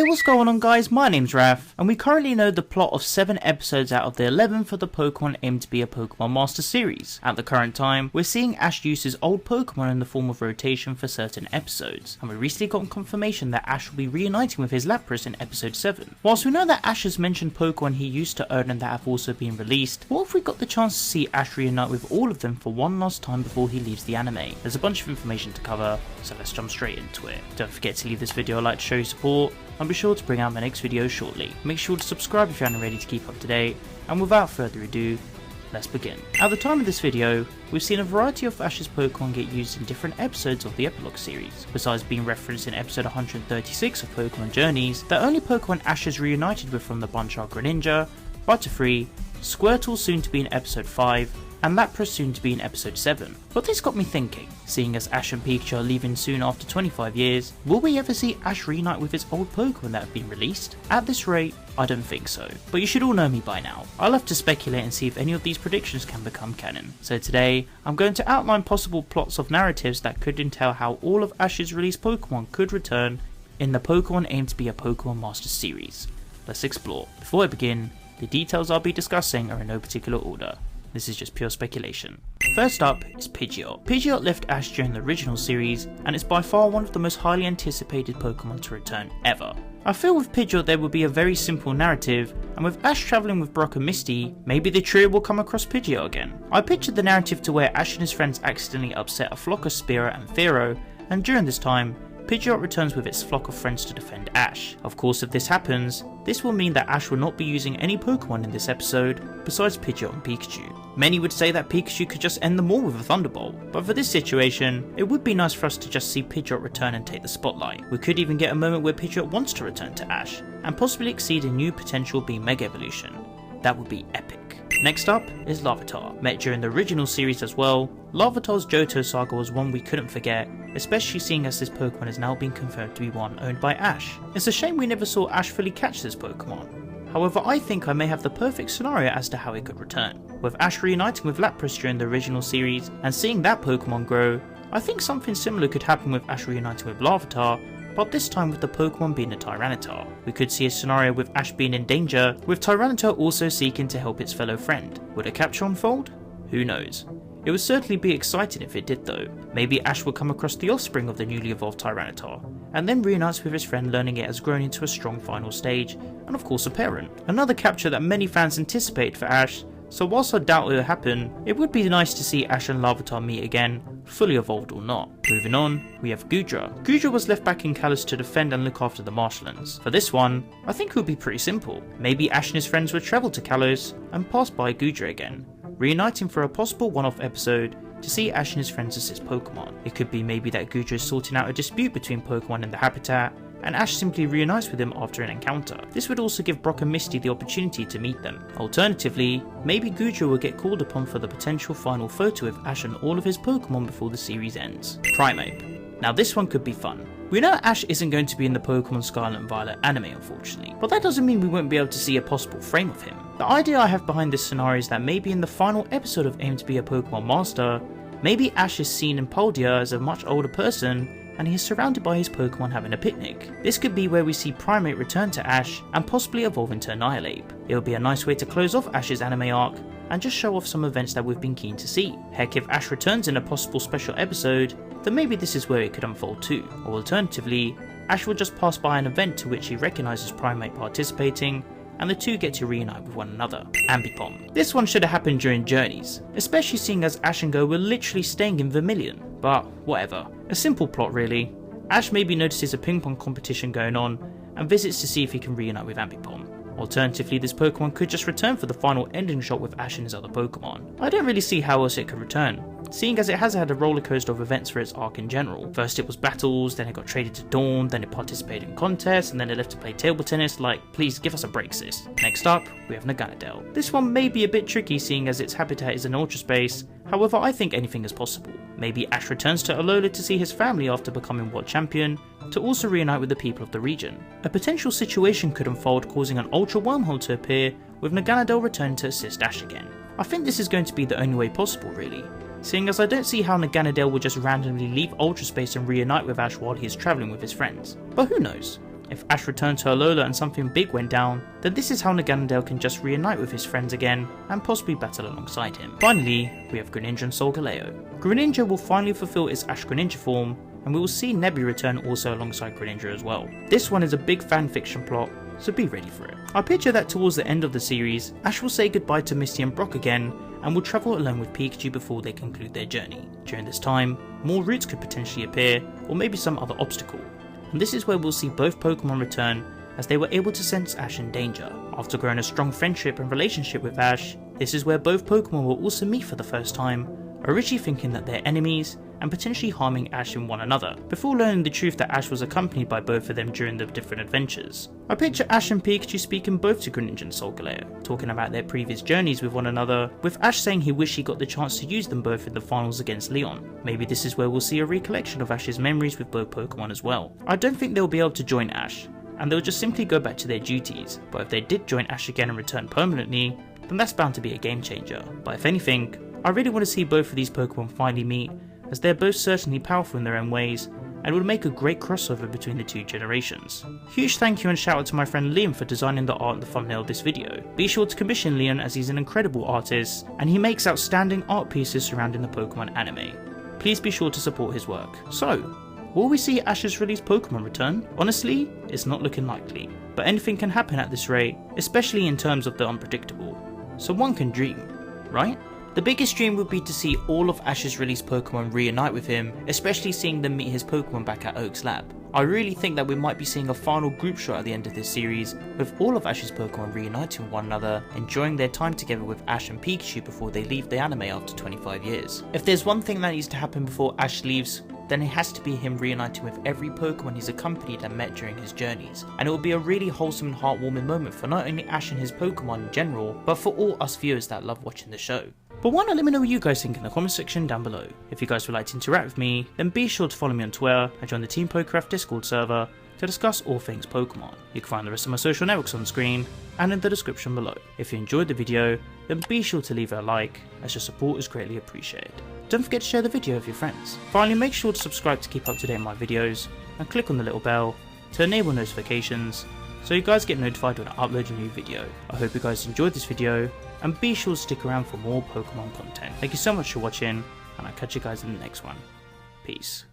what's going on guys, my name's Raf, and we currently know the plot of 7 episodes out of the 11 for the Pokemon aimed to be a Pokemon Master series. At the current time, we're seeing Ash use his old Pokemon in the form of rotation for certain episodes, and we recently got confirmation that Ash will be reuniting with his Lapras in episode 7. Whilst we know that Ash has mentioned Pokemon he used to own and that have also been released, what if we got the chance to see Ash reunite with all of them for one last time before he leaves the anime? There's a bunch of information to cover, so let's jump straight into it. Don't forget to leave this video a like to show your support, and be sure to bring out my next video shortly. Make sure to subscribe if you aren't ready to keep up to date, and without further ado, let's begin. At the time of this video, we've seen a variety of Ash's Pokemon get used in different episodes of the Epilogue series. Besides being referenced in episode 136 of Pokemon Journeys, the only Pokemon Ash has reunited with from the bunch are Greninja, Butterfree, Squirtle soon to be in episode 5, and Lapras soon to be in episode 7. But this got me thinking, seeing as Ash and Pikachu are leaving soon after 25 years, will we ever see Ash reunite with his old Pokemon that have been released? At this rate, I don't think so. But you should all know me by now. I love to speculate and see if any of these predictions can become canon. So today, I'm going to outline possible plots of narratives that could entail how all of Ash's released Pokemon could return in the Pokemon aimed to be a Pokemon Master series. Let's explore. Before I begin, the details I'll be discussing are in no particular order. This is just pure speculation. First up is Pidgeot. Pidgeot left Ash during the original series, and is by far one of the most highly anticipated Pokemon to return ever. I feel with Pidgeot there will be a very simple narrative, and with Ash travelling with Brock and Misty, maybe the trio will come across Pidgeot again. I pictured the narrative to where Ash and his friends accidentally upset a flock of Spearow and Fearow, and during this time, Pidgeot returns with its flock of friends to defend Ash. Of course, if this happens, this will mean that Ash will not be using any Pokemon in this episode besides Pidgeot and Pikachu. Many would say that Pikachu could just end them all with a Thunderbolt, but for this situation, it would be nice for us to just see Pidgeot return and take the spotlight. We could even get a moment where Pidgeot wants to return to Ash, and possibly exceed a new potential being Mega Evolution. That would be epic. Next up is Larvitar. Met during the original series as well, Larvitar's Johto saga was one we couldn't forget, especially seeing as this Pokemon has now been confirmed to be one owned by Ash. It's a shame we never saw Ash fully catch this Pokemon. However, I think I may have the perfect scenario as to how it could return. With Ash reuniting with Lapras during the original series and seeing that Pokemon grow, I think something similar could happen with Ash reuniting with Larvitar, but this time with the Pokemon being a Tyranitar. We could see a scenario with Ash being in danger, with Tyranitar also seeking to help its fellow friend. Would a capture unfold? Who knows. It would certainly be exciting if it did though. Maybe Ash will come across the offspring of the newly evolved Tyranitar, and then reunites with his friend, learning it has grown into a strong final stage, and of course a parent. Another capture that many fans anticipate for Ash, so whilst I doubt it will happen, it would be nice to see Ash and Larvitar meet again, fully evolved or not. Moving on, we have Goodra. Goodra was left back in Kalos to defend and look after the marshlands. For this one, I think it would be pretty simple. Maybe Ash and his friends would travel to Kalos and pass by Goodra again, reuniting for a possible one-off episode to see Ash and his friends assist Pokemon. It could be maybe that Goodra is sorting out a dispute between Pokemon in the habitat, and Ash simply reunites with him after an encounter. This would also give Brock and Misty the opportunity to meet them. Alternatively, maybe Goodra will get called upon for the potential final photo with Ash and all of his Pokemon before the series ends. Primeape. Now this one could be fun. We know Ash isn't going to be in the Pokemon Scarlet and Violet anime unfortunately, but that doesn't mean we won't be able to see a possible frame of him. The idea I have behind this scenario is that maybe in the final episode of Aim to be a Pokemon Master, maybe Ash is seen in Paldea as a much older person, and he is surrounded by his Pokemon having a picnic. This could be where we see Primeape return to Ash and possibly evolve into Annihilape. It would be a nice way to close off Ash's anime arc and just show off some events that we've been keen to see. Heck, if Ash returns in a possible special episode, then maybe this is where it could unfold too. Or alternatively, Ash will just pass by an event to which he recognises Primeape participating, and the two get to reunite with one another. Aipom. This one should have happened during Journeys, especially seeing as Ash and Go were literally staying in Vermilion. But whatever. A simple plot really. Ash maybe notices a ping pong competition going on and visits to see if he can reunite with Aipom. Alternatively, this Pokemon could just return for the final ending shot with Ash and his other Pokemon. I don't really see how else it could return, seeing as it has had a rollercoaster of events for its arc in general. First it was battles, then it got traded to Dawn, then it participated in contests, and then it left to play table tennis. Like, please give us a break sis. Next up, we have Naganadel. This one may be a bit tricky seeing as its habitat is in Ultra Space, however I think anything is possible. Maybe Ash returns to Alola to see his family after becoming World Champion, to also reunite with the people of the region. A potential situation could unfold causing an Ultra Wormhole to appear, with Naganadel returning to assist Ash again. I think this is going to be the only way possible really, seeing as I don't see how Naganadel will just randomly leave Ultra Space and reunite with Ash while he is travelling with his friends. But who knows? If Ash returned to Alola and something big went down, then this is how Naganadel can just reunite with his friends again and possibly battle alongside him. Finally, we have Greninja and Solgaleo. Greninja will finally fulfill its Ash-Greninja form, and we will see Nebby return also alongside Greninja as well. This one is a big fanfiction plot, so be ready for it. I picture that towards the end of the series, Ash will say goodbye to Misty and Brock again, and will travel alone with Pikachu before they conclude their journey. During this time, more routes could potentially appear, or maybe some other obstacle. And this is where we'll see both Pokemon return, as they were able to sense Ash in danger. After growing a strong friendship and relationship with Ash, this is where both Pokemon will also meet for the first time, originally thinking that they're enemies, and potentially harming Ash and one another, before learning the truth that Ash was accompanied by both of them during the different adventures. I picture Ash and Pikachu speaking both to Greninja and Solgaleo, talking about their previous journeys with one another, with Ash saying he wished he got the chance to use them both in the finals against Leon. Maybe this is where we'll see a recollection of Ash's memories with both Pokemon as well. I don't think they'll be able to join Ash, and they'll just simply go back to their duties, but if they did join Ash again and return permanently, then that's bound to be a game changer. But if anything, I really want to see both of these Pokemon finally meet, as they're both certainly powerful in their own ways, and would make a great crossover between the two generations. Huge thank you and shout out to my friend Liam for designing the art and the thumbnail of this video. Be sure to commission Liam as he's an incredible artist, and he makes outstanding art pieces surrounding the Pokemon anime. Please be sure to support his work. So, will we see Ash's released Pokemon return? Honestly, it's not looking likely, but anything can happen at this rate, especially in terms of the unpredictable. So one can dream, right? The biggest dream would be to see all of Ash's released Pokemon reunite with him, especially seeing them meet his Pokemon back at Oak's lab. I really think that we might be seeing a final group shot at the end of this series, with all of Ash's Pokemon reuniting with one another, enjoying their time together with Ash and Pikachu before they leave the anime after 25 years. If there's one thing that needs to happen before Ash leaves, then it has to be him reuniting with every Pokemon he's accompanied and met during his journeys. And it will be a really wholesome and heartwarming moment for not only Ash and his Pokemon in general, but for all us viewers that love watching the show. But why not let me know what you guys think in the comment section down below. If you guys would like to interact with me, then be sure to follow me on Twitter and join the ThePokéRaf Discord server to discuss all things Pokemon. You can find the rest of my social networks on screen and in the description below. If you enjoyed the video, then be sure to leave it a like, as your support is greatly appreciated. Don't forget to share the video with your friends. Finally, make sure to subscribe to keep up to date on my videos, and click on the little bell to enable notifications, so you guys get notified when I upload a new video. I hope you guys enjoyed this video, and be sure to stick around for more Pokemon content. Thank you so much for watching, and I'll catch you guys in the next one. Peace.